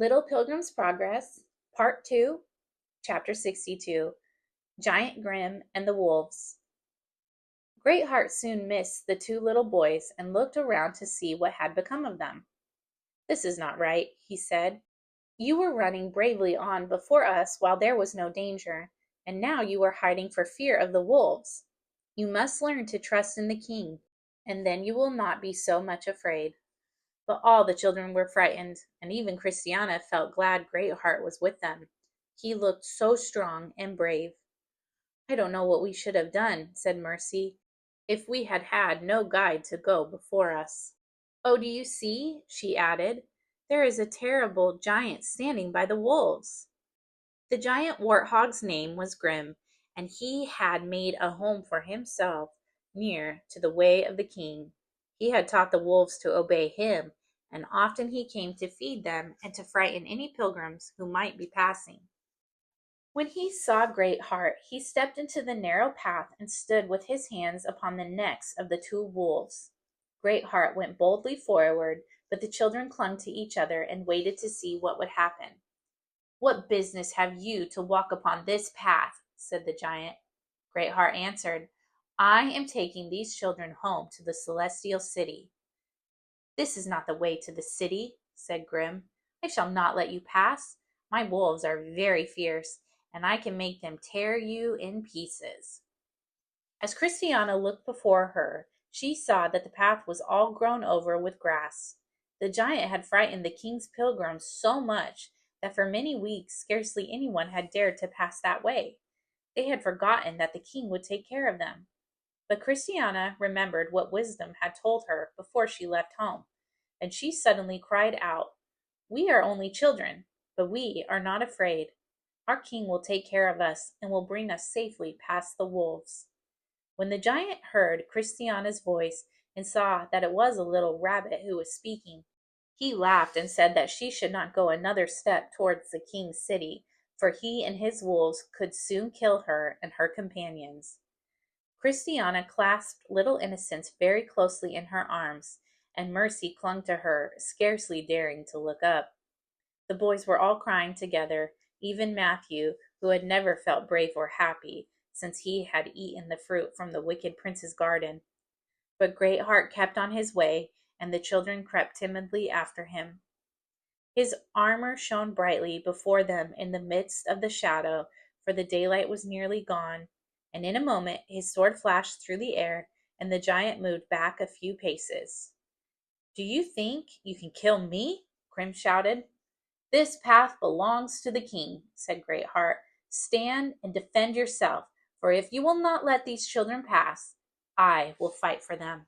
Little Pilgrim's Progress, Part 2, Chapter 62, Giant Grim and the Wolves. Greatheart soon missed the two little boys and looked around to see what had become of them. "This is not right," he said. "You were running bravely on before us while there was no danger, and now you are hiding for fear of the wolves. You must learn to trust in the king, and then you will not be so much afraid." But all the children were frightened, and even Christiana felt glad Greatheart was with them. He looked so strong and brave. "I don't know what we should have done," said Mercy, "if we had had no guide to go before us. Oh, do you see?" she added. "There is a terrible giant standing by the wolves." The giant warthog's name was Grim, and he had made a home for himself near to the way of the king. He had taught the wolves to obey him, and often he came to feed them and to frighten any pilgrims who might be passing. When he saw Greatheart, he stepped into the narrow path and stood with his hands upon the necks of the two wolves. Greatheart went boldly forward, but the children clung to each other and waited to see what would happen. "What business have you to walk upon this path?" said the giant. Greatheart answered, "I am taking these children home to the celestial city." "This is not the way to the city," said Grim. "I shall not let you pass. My wolves are very fierce, and I can make them tear you in pieces." As Christiana looked before her, she saw that the path was all grown over with grass. The giant had frightened the king's pilgrims so much that for many weeks scarcely anyone had dared to pass that way. They had forgotten that the king would take care of them. But Christiana remembered what wisdom had told her before she left home, and she suddenly cried out, "We are only children, but we are not afraid. Our king will take care of us and will bring us safely past the wolves." When the giant heard Christiana's voice and saw that it was a little rabbit who was speaking, he laughed and said that she should not go another step towards the king's city, for he and his wolves could soon kill her and her companions. Christiana clasped little Innocents very closely in her arms, and Mercy clung to her, scarcely daring to look up. The boys were all crying together, even Matthew, who had never felt brave or happy since he had eaten the fruit from the wicked prince's garden. But Greatheart kept on his way, and the children crept timidly after him. His armor shone brightly before them in the midst of the shadow, for the daylight was nearly gone, and in a moment his sword flashed through the air, and the giant moved back a few paces. "Do you think you can kill me?" Grim shouted. "This path belongs to the king," said Greatheart. "Stand and defend yourself, for if you will not let these children pass, I will fight for them."